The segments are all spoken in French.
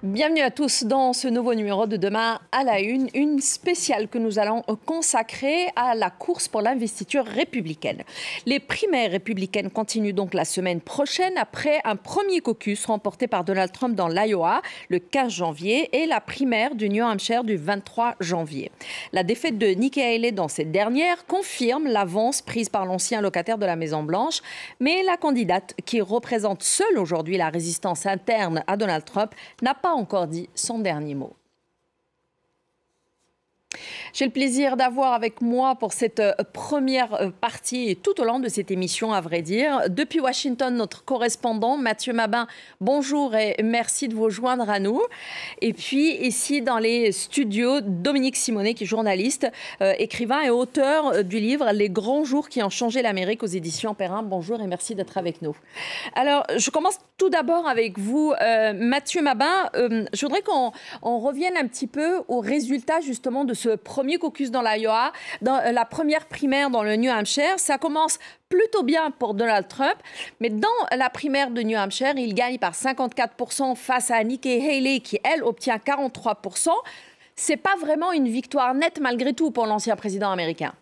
Bienvenue à tous dans ce nouveau numéro de Demain à la une spéciale que nous allons consacrer à la course pour l'investiture républicaine. Les primaires républicaines continuent donc la semaine prochaine après un premier caucus remporté par Donald Trump dans l'Iowa le 15 janvier et la primaire du New Hampshire du 23 janvier. La défaite de Nikki Haley dans cette dernière confirme l'avance prise par l'ancien locataire de la Maison-Blanche, mais la candidate qui représente seule aujourd'hui la résistance interne à Donald Trump n'a pas encore dit son dernier mot. J'ai le plaisir d'avoir avec moi pour cette première partie et tout au long de cette émission, à vrai dire, depuis Washington, notre correspondant Mathieu Mabin. Bonjour et merci de vous joindre à nous. Et puis ici dans les studios, Dominique Simonet, qui est journaliste, écrivain et auteur du livre Les grands jours qui ont changé l'Amérique aux éditions Perrin. Bonjour et merci d'être avec nous. Alors, je commence tout d'abord avec vous, Mathieu Mabin. Je voudrais qu'on revienne un petit peu aux résultats justement de ce premier caucus dans l'Iowa, dans la première primaire dans le New Hampshire. Ça commence plutôt bien pour Donald Trump, mais dans la primaire de New Hampshire, il gagne par 54% face à Nikki Haley qui, elle, obtient 43%. C'est pas vraiment une victoire nette malgré tout pour l'ancien président américain.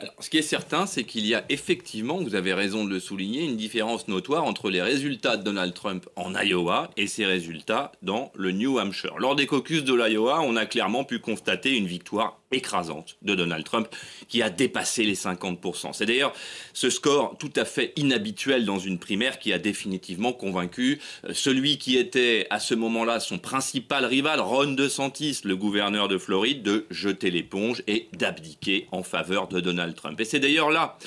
Alors, ce qui est certain, c'est qu'il y a effectivement, vous avez raison de le souligner, une différence notoire entre les résultats de Donald Trump en Iowa et ses résultats dans le New Hampshire. Lors des caucus de l'Iowa, on a clairement pu constater une victoire écrasante de Donald Trump qui a dépassé les 50%. C'est d'ailleurs ce score tout à fait inhabituel dans une primaire qui a définitivement convaincu celui qui était à ce moment-là son principal rival, Ron DeSantis, le gouverneur de Floride, de jeter l'éponge et d'abdiquer en faveur de Donald Trump. Et c'est d'ailleurs là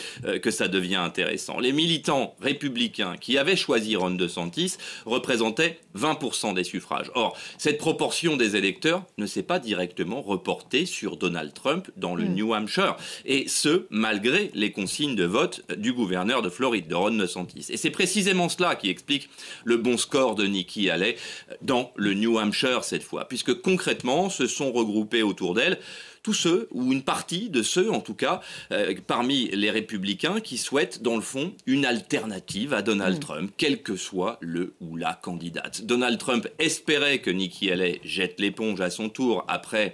que ça devient intéressant. Les militants républicains qui avaient choisi Ron DeSantis représentaient 20% des suffrages. Or, cette proportion des électeurs ne s'est pas directement reportée sur Donald Trump dans le New Hampshire, et ce, malgré les consignes de vote du gouverneur de Floride, de Ron DeSantis. Et c'est précisément cela qui explique le bon score de Nikki Haley dans le New Hampshire cette fois, puisque concrètement, se sont regroupés autour d'elle tous ceux, ou une partie de ceux en tout cas, parmi les républicains qui souhaitent dans le fond une alternative à Donald Trump, quel que soit le ou la candidate. Donald Trump espérait que Nikki Haley jette l'éponge à son tour après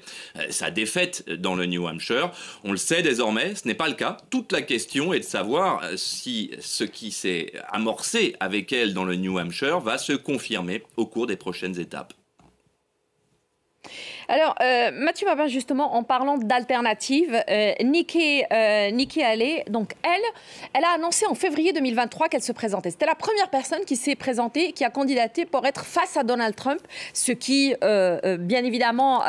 sa défaite dans le New Hampshire. On le sait désormais, ce n'est pas le cas. Toute la question est de savoir si ce qui s'est amorcé avec elle dans le New Hampshire va se confirmer au cours des prochaines étapes. Alors, Mathieu Mabin, justement, en parlant d'alternatives, Nikki Haley, donc elle a annoncé en février 2023 qu'elle se présentait. C'était la première personne qui s'est présentée, qui a candidaté pour être face à Donald Trump, ce qui, bien évidemment,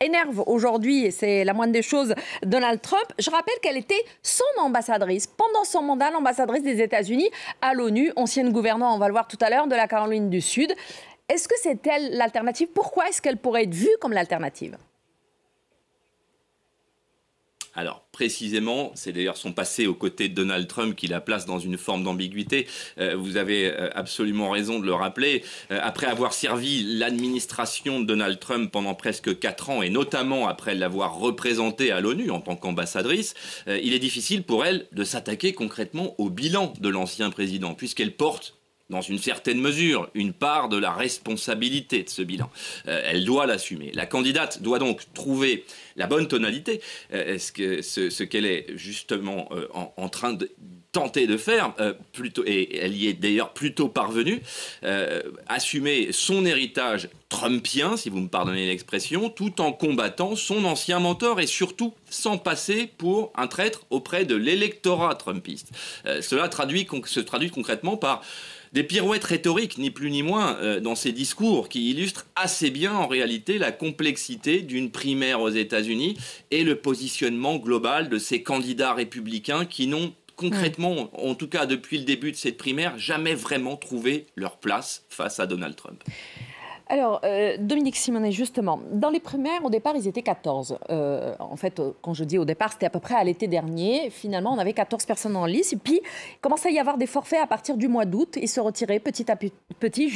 énerve aujourd'hui, et c'est la moindre des choses, Donald Trump. Je rappelle qu'elle était son ambassadrice, pendant son mandat, l'ambassadrice des États-Unis à l'ONU, ancienne gouverneure, on va le voir tout à l'heure, de la Caroline du Sud. Est-ce que c'est elle l'alternative? Pourquoi est-ce qu'elle pourrait être vue comme l'alternative? Alors, précisément, c'est d'ailleurs son passé aux côtés de Donald Trump qui la place dans une forme d'ambiguïté. Vous avez absolument raison de le rappeler. Après avoir servi l'administration de Donald Trump pendant presque 4 ans, et notamment après l'avoir représentée à l'ONU en tant qu'ambassadrice, il est difficile pour elle de s'attaquer concrètement au bilan de l'ancien président, puisqu'elle porte dans une certaine mesure, une part de la responsabilité de ce bilan. Elle doit l'assumer. La candidate doit donc trouver la bonne tonalité, ce qu'elle est justement en train de tenter de faire, et elle y est d'ailleurs plutôt parvenue, assumer son héritage trumpien, si vous me pardonnez l'expression, tout en combattant son ancien mentor et surtout sans passer pour un traître auprès de l'électorat trumpiste. Cela se traduit concrètement par des pirouettes rhétoriques, ni plus ni moins, dans ces discours qui illustrent assez bien en réalité la complexité d'une primaire aux États-Unis et le positionnement global de ces candidats républicains qui n'ont concrètement, en tout cas depuis le début de cette primaire, jamais vraiment trouvé leur place face à Donald Trump. Alors, Dominique Simonet, justement, dans les primaires, au départ, ils étaient 14. En fait, quand je dis au départ, c'était à peu près à l'été dernier. Finalement, on avait 14 personnes en lice. Et puis, il commençait à y avoir des forfaits à partir du mois d'août. Ils se retiraient petit à petit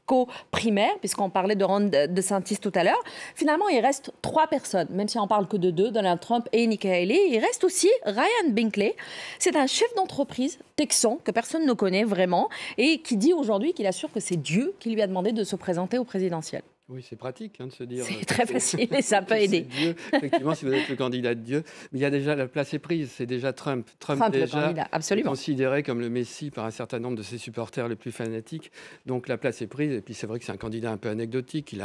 co-primaire, puisqu'on parlait de Ron DeSantis tout à l'heure. Finalement, il reste 3 personnes, même si on parle que de 2, Donald Trump et Nikki Haley. Il reste aussi Ryan Binkley. C'est un chef d'entreprise texan que personne ne connaît vraiment et qui dit aujourd'hui qu'il assure que c'est Dieu qui lui a demandé de se présenter au présidentiel. Oui, c'est pratique de se dire... C'est très facile et ça peut aider. Dieu, effectivement, si vous êtes le candidat de Dieu. Mais il y a déjà, la place est prise, c'est déjà Trump. Trump déjà, le candidat, absolument. Est considéré comme le Messie par un certain nombre de ses supporters les plus fanatiques. Donc la place est prise. Et puis c'est vrai que c'est un candidat un peu anecdotique.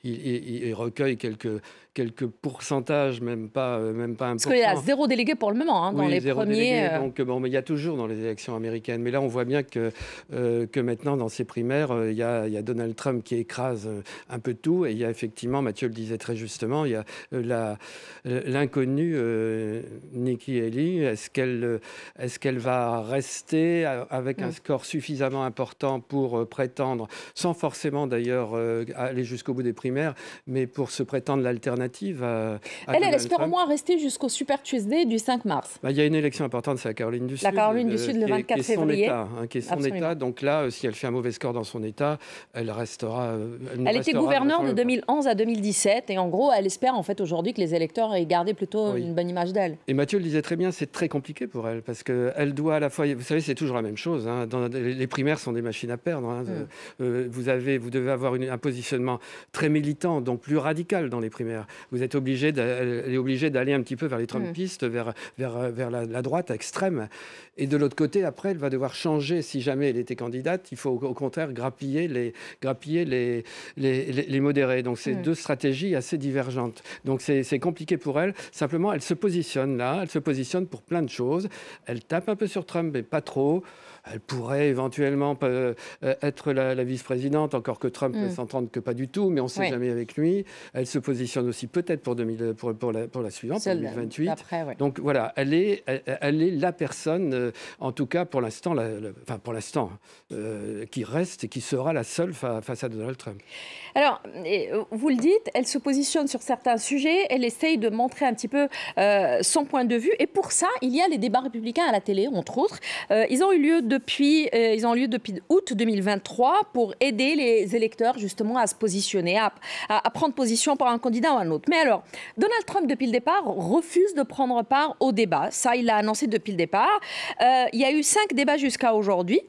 Il recueille quelques pourcentages, même pas 1%. Parce qu'il y a 0 délégué pour le moment, dans les premiers... Donc, mais il y a toujours dans les élections américaines. Mais là, on voit bien que maintenant, dans ces primaires, il y a Donald Trump qui écrase un peu tout, et il y a effectivement, Mathieu le disait très justement, il y a l'inconnue Nikki Haley. Est-ce qu'elle va rester avec un score suffisamment important pour prétendre, sans forcément d'ailleurs aller jusqu'au bout des primaires, mais pour se prétendre l'alternative à elle espère au moins rester jusqu'au Super Tuesday du 5 mars. Il y a une élection importante, c'est la Caroline du Sud. La Caroline du Sud, le 24 février. Qui est son État. Donc là, si elle fait un mauvais score dans son État, elle restera... Elle était gouverneure de 2011 à 2017 et en gros, elle espère en fait aujourd'hui que les électeurs aient gardé plutôt une bonne image d'elle. Et Mathieu le disait très bien, c'est très compliqué pour elle parce qu'elle doit à la fois, vous savez, c'est toujours la même chose. Les primaires sont des machines à perdre. Vous devez avoir un positionnement très militant, donc plus radical dans les primaires. Vous êtes obligé d'aller un petit peu vers les Trumpistes, vers la droite extrême. Et de l'autre côté, après, elle va devoir changer. Si jamais elle était candidate, il faut au contraire grappiller les modérés. Donc, c'est 2 stratégies assez divergentes. Donc, c'est compliqué pour elle. Simplement, elle se positionne là. Elle se positionne pour plein de choses. Elle tape un peu sur Trump, mais pas trop. Elle pourrait éventuellement être la vice-présidente, encore que Trump ne s'entende que pas du tout, mais on ne sait jamais avec lui. Elle se positionne aussi peut-être pour la suivante, pour 2028. Donc voilà, elle est la personne, en tout cas pour l'instant, qui reste et qui sera la seule face à Donald Trump. Alors, vous le dites, elle se positionne sur certains sujets, elle essaye de montrer un petit peu son point de vue, et pour ça, il y a les débats républicains à la télé, entre autres. Ils ont eu lieu depuis août 2023 pour aider les électeurs justement à se positionner, à prendre position pour un candidat ou un autre. Mais alors, Donald Trump, depuis le départ, refuse de prendre part au débat. Ça, il l'a annoncé depuis le départ. Il y a eu 5 débats jusqu'à aujourd'hui.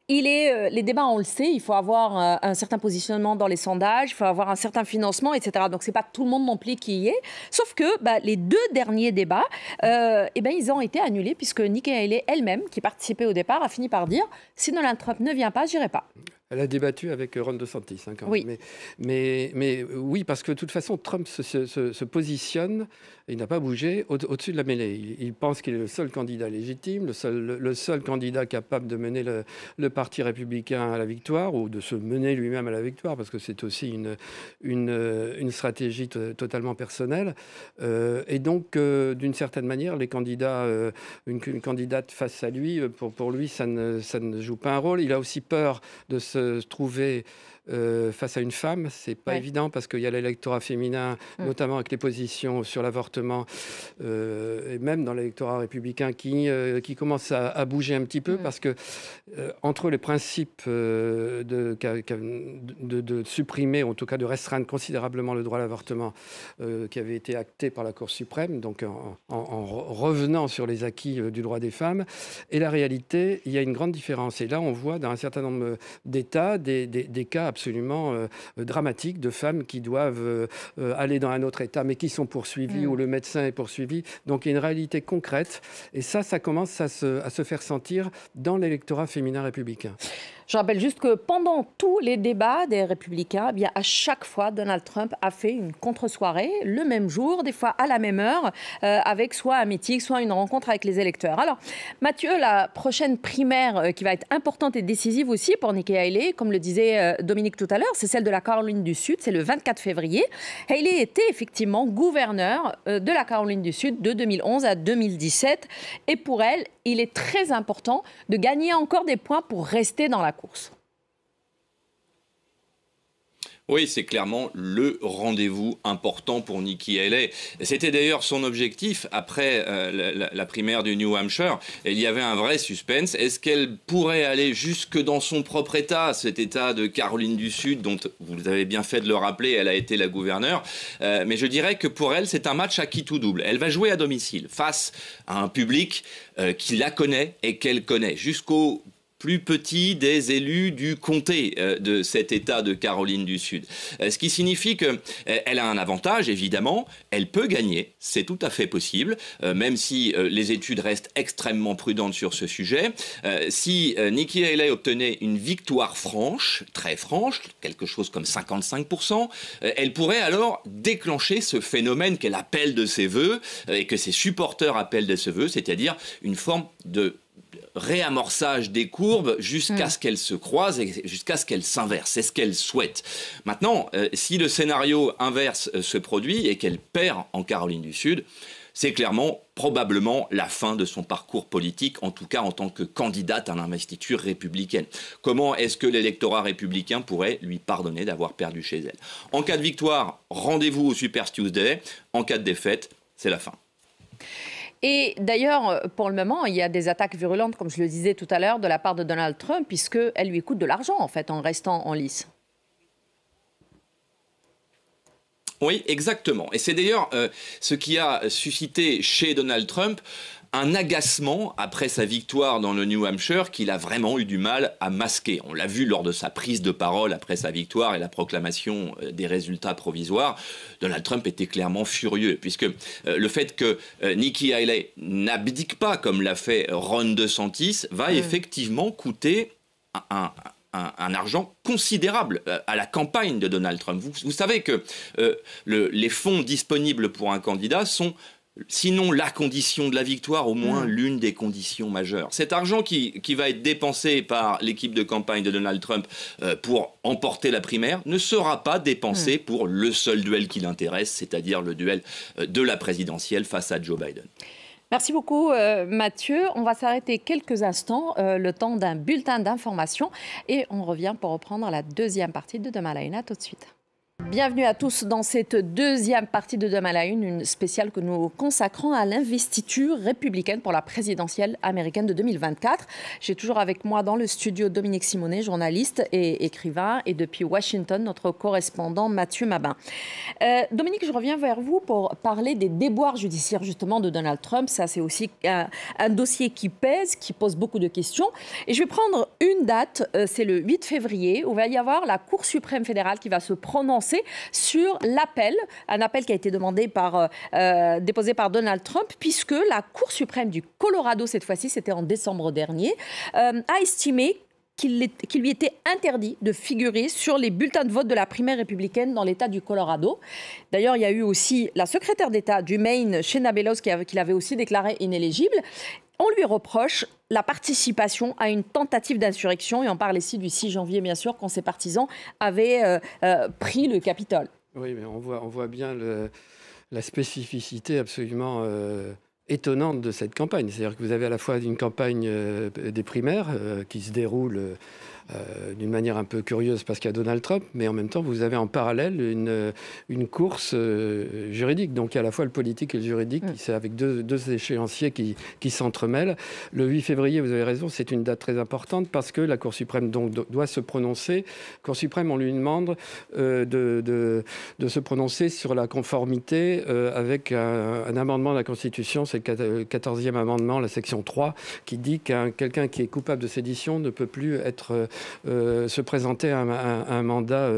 Les débats, on le sait, il faut avoir un certain positionnement dans les sondages, il faut avoir un certain financement, etc. Donc, ce n'est pas tout le monde non plus qui y est. Sauf que les 2 derniers débats, ils ont été annulés puisque Nikki Haley elle-même, qui participait au départ, a fini par dire « Si Donald Trump ne vient pas, j'irai pas ». Elle a débattu avec Ron DeSantis, quand oui. même. Mais oui, parce que de toute façon, Trump se positionne, il n'a pas bougé, au-dessus de la mêlée. Il pense qu'il est le seul candidat légitime, le seul candidat capable de mener le Parti républicain à la victoire, ou de se mener lui-même à la victoire, parce que c'est aussi une stratégie totalement personnelle. Et donc, d'une certaine manière, les candidats, une candidate face à lui, pour lui, ça ne joue pas un rôle. Il a aussi peur de se trouver face à une femme, c'est pas évident parce qu'il y a l'électorat féminin, notamment avec les positions sur l'avortement, et même dans l'électorat républicain qui commence à bouger un petit peu parce que entre les principes de supprimer, en tout cas de restreindre considérablement le droit à l'avortement qui avait été acté par la Cour suprême, donc en revenant sur les acquis du droit des femmes, et la réalité, il y a une grande différence. Et là, on voit dans un certain nombre d'États des cas absolument dramatiques de femmes qui doivent aller dans un autre État, mais qui sont poursuivies, où le médecin est poursuivi. Donc il y a une réalité concrète. Et ça commence à se faire sentir dans l'électorat féminin républicain. Je rappelle juste que pendant tous les débats des Républicains, bien à chaque fois, Donald Trump a fait une contre-soirée le même jour, des fois à la même heure, avec soit un meeting, soit une rencontre avec les électeurs. Alors, Mathieu, la prochaine primaire qui va être importante et décisive aussi pour Nikki Haley, comme le disait Dominique tout à l'heure, c'est celle de la Caroline du Sud, c'est le 24 février. Haley était effectivement gouverneure de la Caroline du Sud de 2011 à 2017. Et pour elle, il est très important de gagner encore des points pour rester dans la course. Oui, c'est clairement le rendez-vous important pour Nikki Haley. C'était d'ailleurs son objectif après la primaire du New Hampshire. Il y avait un vrai suspense. Est-ce qu'elle pourrait aller jusque dans son propre État, cet État de Caroline du Sud, dont vous avez bien fait de le rappeler, elle a été la gouverneure. Mais je dirais que pour elle, c'est un match à qui tout double. Elle va jouer à domicile face à un public qui la connaît et qu'elle connaît, jusqu'au plus petit des élus du comté de cet État de Caroline du Sud. Ce qui signifie qu'elle a un avantage, évidemment, elle peut gagner, c'est tout à fait possible, même si les études restent extrêmement prudentes sur ce sujet. Si Nikki Haley obtenait une victoire franche, très franche, quelque chose comme 55%, elle pourrait alors déclencher ce phénomène qu'elle appelle de ses voeux et que ses supporters appellent de ses voeux, c'est-à-dire une forme de réamorçage des courbes jusqu'à ce qu'elles se croisent et jusqu'à ce qu'elles s'inversent. C'est ce qu'elle souhaite. Maintenant, si le scénario inverse se produit et qu'elle perd en Caroline du Sud, c'est clairement, probablement, la fin de son parcours politique, en tout cas en tant que candidate à l'investiture républicaine. Comment est-ce que l'électorat républicain pourrait lui pardonner d'avoir perdu chez elle? En cas de victoire, rendez-vous au Super Tuesday. En cas de défaite, c'est la fin. Et d'ailleurs, pour le moment, il y a des attaques virulentes, comme je le disais tout à l'heure, de la part de Donald Trump, puisqu'elle lui coûte de l'argent, en fait, en restant en lice. Oui, exactement. Et c'est d'ailleurs ce qui a suscité chez Donald Trump un agacement après sa victoire dans le New Hampshire qu'il a vraiment eu du mal à masquer. On l'a vu lors de sa prise de parole après sa victoire et la proclamation des résultats provisoires. Donald Trump était clairement furieux, puisque le fait que Nikki Haley n'abdique pas, comme l'a fait Ron DeSantis, va effectivement coûter un argent considérable à la campagne de Donald Trump. Vous savez que les fonds disponibles pour un candidat sont, sinon la condition de la victoire, au moins l'une des conditions majeures. Cet argent qui va être dépensé par l'équipe de campagne de Donald Trump pour emporter la primaire ne sera pas dépensé pour le seul duel qui l'intéresse, c'est-à-dire le duel de la présidentielle face à Joe Biden. Merci beaucoup Mathieu. On va s'arrêter quelques instants, le temps d'un bulletin d'information, et on revient pour reprendre la deuxième partie de Demain à la Une. À tout de suite. Bienvenue à tous dans cette deuxième partie de Demain à la Une, une spéciale que nous consacrons à l'investiture républicaine pour la présidentielle américaine de 2024. J'ai toujours avec moi dans le studio Dominique Simonet, journaliste et écrivain, et depuis Washington, notre correspondant Mathieu Mabin. Dominique, je reviens vers vous pour parler des déboires judiciaires justement de Donald Trump. Ça, c'est aussi un dossier qui pèse, qui pose beaucoup de questions. Et je vais prendre une date, c'est le 8 février, où il va y avoir la Cour suprême fédérale qui va se prononcer sur l'appel, un appel qui a été déposé par Donald Trump, puisque la Cour suprême du Colorado, cette fois-ci, c'était en décembre dernier, a estimé qu'il lui était interdit de figurer sur les bulletins de vote de la primaire républicaine dans l'État du Colorado. D'ailleurs, il y a eu aussi la secrétaire d'État du Maine, Shenna Bellows, qui l'avait aussi déclaré inéligible. On lui reproche la participation à une tentative d'insurrection, et on parle ici du 6 janvier, bien sûr, quand ses partisans avaient pris le Capitole. Oui, mais on voit bien la spécificité absolument étonnante de cette campagne. C'est-à-dire que vous avez à la fois une campagne des primaires qui se déroule d'une manière un peu curieuse parce qu'il y a Donald Trump, mais en même temps, vous avez en parallèle une course juridique. Donc, il y a à la fois le politique et le juridique, c'est avec deux échéanciers qui s'entremêlent. Le 8 février, vous avez raison, c'est une date très importante parce que la Cour suprême doit se prononcer. La Cour suprême, on lui demande de se prononcer sur la conformité avec un amendement de la Constitution, c'est le 14e amendement, la section 3, qui dit qu'un quelqu'un qui est coupable de sédition ne peut plus se présenter à un mandat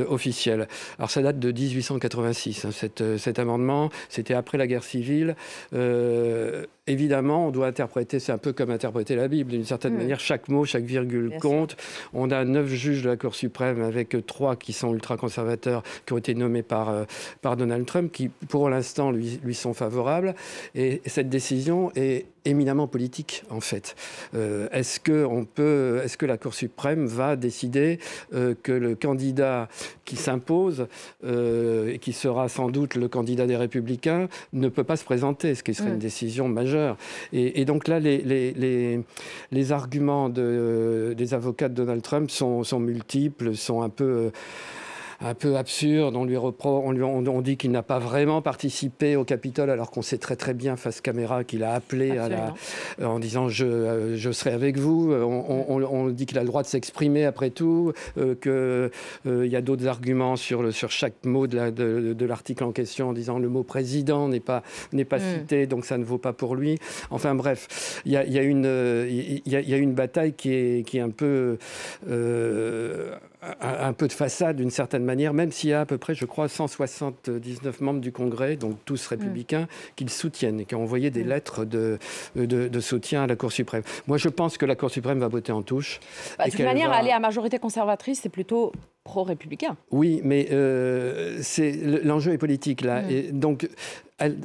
officiel. Alors ça date de 1886, hein, cet amendement, c'était après la guerre civile. Évidemment, on doit interpréter, c'est un peu comme interpréter la Bible, d'une certaine manière, chaque mot, chaque virgule bien compte. Sûr. On a 9 juges de la Cour suprême avec 3 qui sont ultra-conservateurs, qui ont été nommés par Donald Trump, qui pour l'instant lui sont favorables. Et cette décision est éminemment politique, en fait. Est-ce que la Cour suprême va décider que le candidat qui s'impose, et qui sera sans doute le candidat des Républicains, ne peut pas se présenter, ce qui serait une décision majeure. Et donc là, les arguments des avocats de Donald Trump sont multiples, sont un peu un peu absurde. On dit qu'il n'a pas vraiment participé au Capitole, alors qu'on sait très très bien face caméra qu'il a appelé en disant je serai avec vous. On dit qu'il a le droit de s'exprimer après tout, qu'il y a d'autres arguments sur chaque mot de l'article en question, en disant le mot président n'est pas cité, donc ça ne vaut pas pour lui. Enfin bref, il y a une bataille qui est un peu de façade d'une certaine manière, même s'il y a à peu près, je crois, 179 membres du Congrès, donc tous républicains, qui le soutiennent et qui ont envoyé des lettres de soutien à la Cour suprême. Moi, je pense que la Cour suprême va voter en touche. De toute manière, aller à majorité conservatrice, c'est plutôt pro-républicain. Oui, mais l'enjeu est politique, là. Et donc,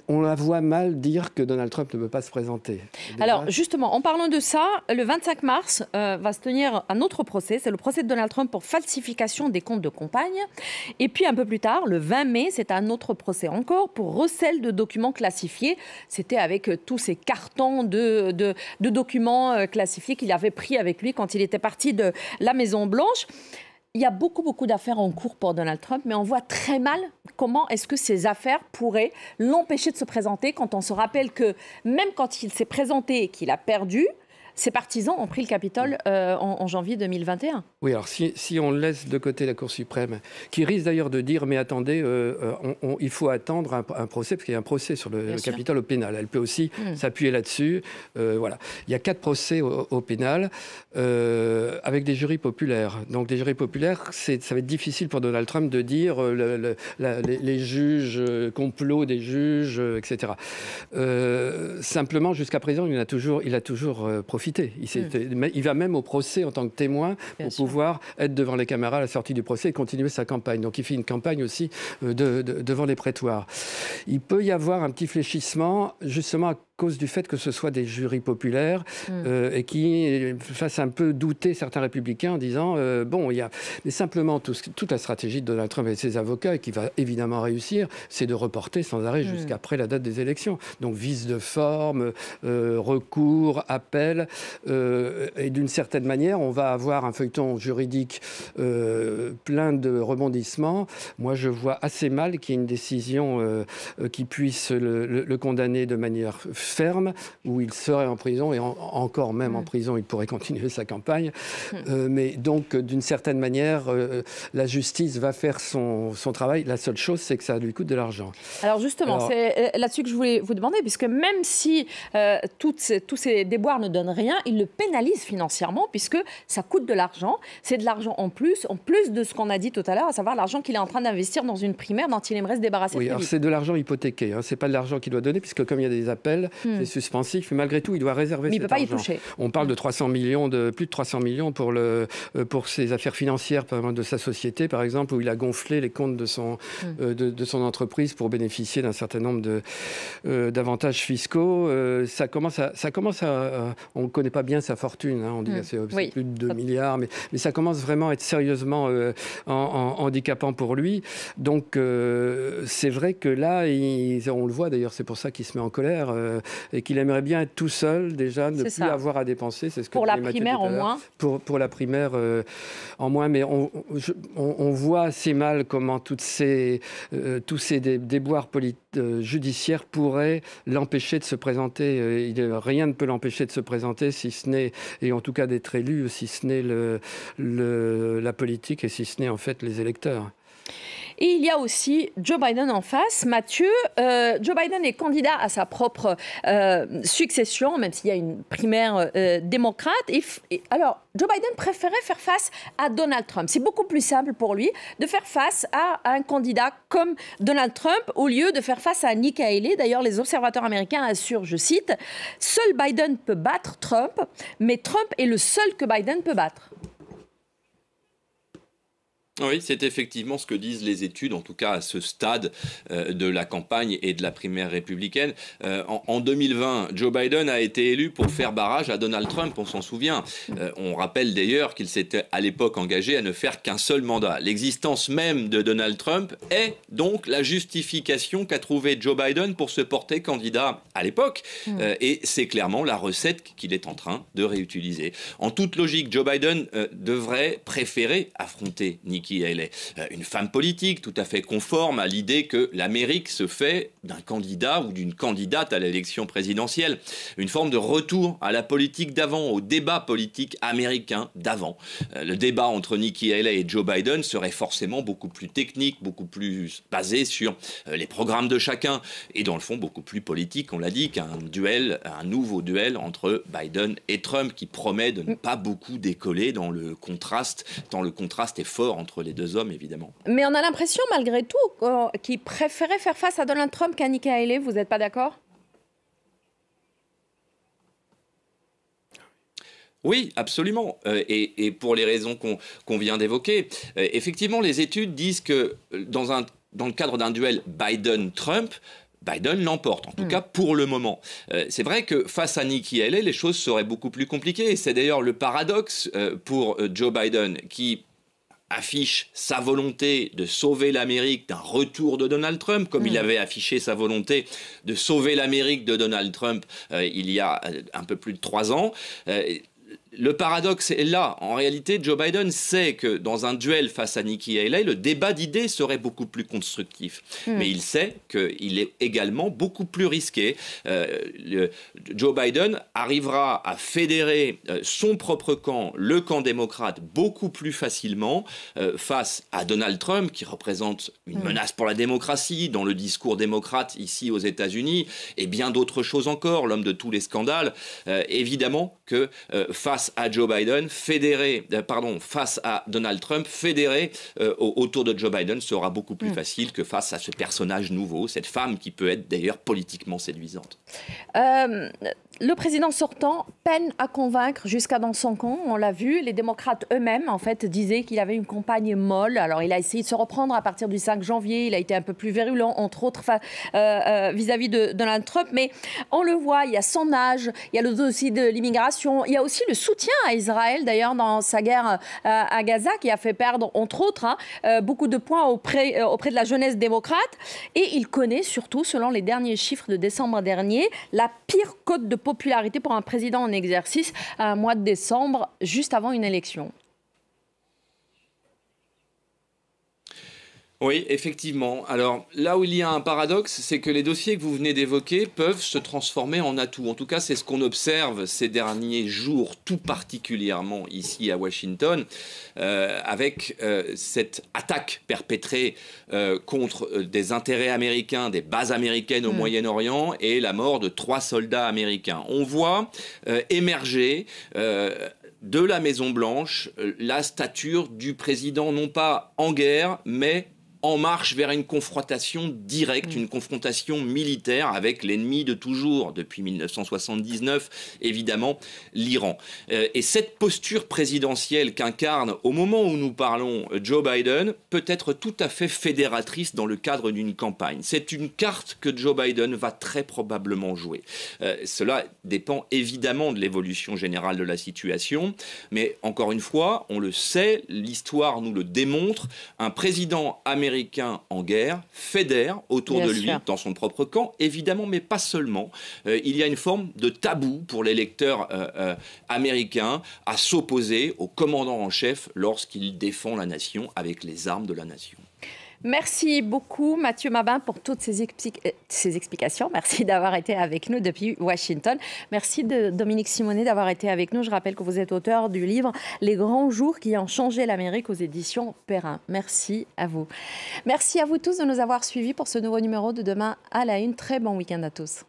on la voit mal dire que Donald Trump ne peut pas se présenter. Alors, justement, en parlant de ça, le 25 mars va se tenir un autre procès. C'est le procès de Donald Trump pour falsification des comptes de campagne. Et puis, un peu plus tard, le 20 mai, c'est un autre procès encore pour recel de documents classifiés. C'était avec tous ces cartons de documents classifiés qu'il avait pris avec lui quand il était parti de la Maison-Blanche. Il y a beaucoup d'affaires en cours pour Donald Trump, mais on voit très mal comment est-ce que ces affaires pourraient l'empêcher de se présenter quand on se rappelle que même quand il s'est présenté et qu'il a perdu, ses partisans ont pris le Capitole en janvier 2021. Oui, alors si on laisse de côté la Cour suprême, qui risque d'ailleurs de dire, mais attendez, il faut attendre un procès, parce qu'il y a un procès sur le Capitole au pénal. Elle peut aussi s'appuyer là-dessus. Voilà. Il y a 4 procès au pénal avec des jurys populaires. Donc des jurys populaires, ça va être difficile pour Donald Trump de dire les juges, complot des juges, etc. Simplement, jusqu'à présent, il a toujours profité. Il va même au procès en tant que témoin pour pouvoir être devant les caméras à la sortie du procès et continuer sa campagne. Donc il fait une campagne aussi devant les prétoires. Il peut y avoir un petit fléchissement justement à cause du fait que ce soit des jurys populaires et qui fassent un peu douter certains républicains en disant mais simplement toute la stratégie de Donald Trump et de ses avocats, et qui va évidemment réussir, c'est de reporter sans arrêt jusqu'après la date des élections. Donc vice de forme, recours, appel, et d'une certaine manière, on va avoir un feuilleton juridique plein de rebondissements. Moi, je vois assez mal qu'il y ait une décision qui puisse le condamner de manière ferme, où il serait en prison, et encore même en prison, il pourrait continuer sa campagne. Mais donc, d'une certaine manière, la justice va faire son travail. La seule chose, c'est que ça lui coûte de l'argent. Alors justement, c'est là-dessus que je voulais vous demander, puisque même si tous ces déboires ne donnent rien, il le pénalise financièrement, puisque ça coûte de l'argent. C'est de l'argent en plus de ce qu'on a dit tout à l'heure, à savoir l'argent qu'il est en train d'investir dans une primaire dont il aimerait se débarrasser. Oui, alors c'est de l'argent hypothéqué, hein. C'est pas de l'argent qu'il doit donner, puisque comme il y a des appels, c'est suspensif, mais malgré tout, il doit réserver cet argent. Mais il ne peut pas y toucher. On parle de plus de 300 millions pour ses affaires financières de sa société, par exemple, où il a gonflé les comptes de son entreprise pour bénéficier d'un certain nombre d'avantages fiscaux. Ça commence à on ne connaît pas bien sa fortune, hein. On dit que c'est plus de 2 milliards, mais ça commence vraiment à être sérieusement handicapant pour lui. Donc c'est vrai que là, on le voit d'ailleurs, c'est pour ça qu'il se met en colère, et qu'il aimerait bien être tout seul déjà, ne plus avoir à dépenser. C'est ce que pour la primaire en moins. Pour la primaire en moins, mais on voit assez mal comment tous ces déboires judiciaires pourraient l'empêcher de se présenter. Rien ne peut l'empêcher de se présenter, si ce n'est, et en tout cas d'être élu, si ce n'est la politique, et si ce n'est en fait les électeurs. Et il y a aussi Joe Biden en face. Mathieu, Joe Biden est candidat à sa propre succession, même s'il y a une primaire démocrate. Alors, Joe Biden préférait faire face à Donald Trump. C'est beaucoup plus simple pour lui de faire face à un candidat comme Donald Trump au lieu de faire face à Nikki Haley. D'ailleurs, les observateurs américains assurent, je cite, « Seul Biden peut battre Trump, mais Trump est le seul que Biden peut battre ». Oui, c'est effectivement ce que disent les études, en tout cas à ce stade de la campagne et de la primaire républicaine. En 2020, Joe Biden a été élu pour faire barrage à Donald Trump, on s'en souvient. On rappelle d'ailleurs qu'il s'était à l'époque engagé à ne faire qu'un seul mandat. L'existence même de Donald Trump est donc la justification qu'a trouvée Joe Biden pour se porter candidat à l'époque. Et c'est clairement la recette qu'il est en train de réutiliser. En toute logique, Joe Biden devrait préférer affronter Nikki Nikki Haley. Une femme politique tout à fait conforme à l'idée que l'Amérique se fait d'un candidat ou d'une candidate à l'élection présidentielle. Une forme de retour à la politique d'avant, au débat politique américain d'avant. Le débat entre Nikki Haley et Joe Biden serait forcément beaucoup plus technique, beaucoup plus basé sur les programmes de chacun et dans le fond beaucoup plus politique, on l'a dit, qu'un duel, un nouveau duel entre Biden et Trump qui promet de ne pas beaucoup décoller dans le contraste, tant le contraste est fort entre les deux hommes évidemment. Mais on a l'impression malgré tout qu'il préférait faire face à Donald Trump qu'à Nikki Haley, vous n'êtes pas d'accord ? Oui, absolument. Et pour les raisons qu'on vient d'évoquer. Effectivement, les études disent que dans le cadre d'un duel Biden-Trump, Biden l'emporte, en tout cas pour le moment. C'est vrai que face à Nikki Haley, les choses seraient beaucoup plus compliquées. Et c'est d'ailleurs le paradoxe pour Joe Biden qui affiche sa volonté de sauver l'Amérique d'un retour de Donald Trump, comme il avait affiché sa volonté de sauver l'Amérique de Donald Trump il y a un peu plus de 3 ans. Le paradoxe est là. En réalité, Joe Biden sait que dans un duel face à Nikki Haley, le débat d'idées serait beaucoup plus constructif. Mais il sait qu'il est également beaucoup plus risqué. Joe Biden arrivera à fédérer son propre camp, le camp démocrate, beaucoup plus facilement face à Donald Trump, qui représente une menace pour la démocratie, dans le discours démocrate ici aux États-Unis, et bien d'autres choses encore, l'homme de tous les scandales. Évidemment que face à Joe Biden, face à Donald Trump, fédéré autour de Joe Biden sera beaucoup plus facile que face à ce personnage nouveau, cette femme qui peut être d'ailleurs politiquement séduisante. Le président sortant peine à convaincre jusqu'à dans son camp, on l'a vu. Les démocrates eux-mêmes, en fait, disaient qu'il avait une campagne molle. Alors, il a essayé de se reprendre à partir du 5 janvier. Il a été un peu plus virulent, entre autres, vis-à-vis de Donald Trump. Mais on le voit, il y a son âge, il y a le dossier de l'immigration, il y a aussi le soutien à Israël, d'ailleurs, dans sa guerre à Gaza, qui a fait perdre, entre autres, beaucoup de points auprès de la jeunesse démocrate. Et il connaît surtout, selon les derniers chiffres de décembre dernier, la pire cote de popularité pour un président en exercice à un mois de décembre, juste avant une élection. Oui, effectivement. Alors, là où il y a un paradoxe, c'est que les dossiers que vous venez d'évoquer peuvent se transformer en atouts. En tout cas, c'est ce qu'on observe ces derniers jours, tout particulièrement ici à Washington, avec cette attaque perpétrée contre des intérêts américains, des bases américaines au Moyen-Orient et la mort de 3 soldats américains. On voit émerger de la Maison-Blanche la stature du président, non pas en guerre, mais en marche vers une confrontation directe, une confrontation militaire avec l'ennemi de toujours, depuis 1979, évidemment, l'Iran. Et cette posture présidentielle qu'incarne, au moment où nous parlons, Joe Biden, peut être tout à fait fédératrice dans le cadre d'une campagne. C'est une carte que Joe Biden va très probablement jouer. Cela dépend évidemment de l'évolution générale de la situation, mais encore une fois, on le sait, l'histoire nous le démontre, un président américain en guerre fédère autour de lui, dans son propre camp, évidemment, mais pas seulement. Il y a une forme de tabou pour l'électeur américain à s'opposer au commandant en chef lorsqu'il défend la nation avec les armes de la nation. Merci beaucoup Mathieu Mabin pour toutes ces explications. Merci d'avoir été avec nous depuis Washington. Merci Dominique Simonet d'avoir été avec nous. Je rappelle que vous êtes auteur du livre « Les grands jours qui ont changé l'Amérique » aux éditions Perrin. Merci à vous. Merci à vous tous de nous avoir suivis pour ce nouveau numéro de Demain à la Une. Très bon week-end à tous.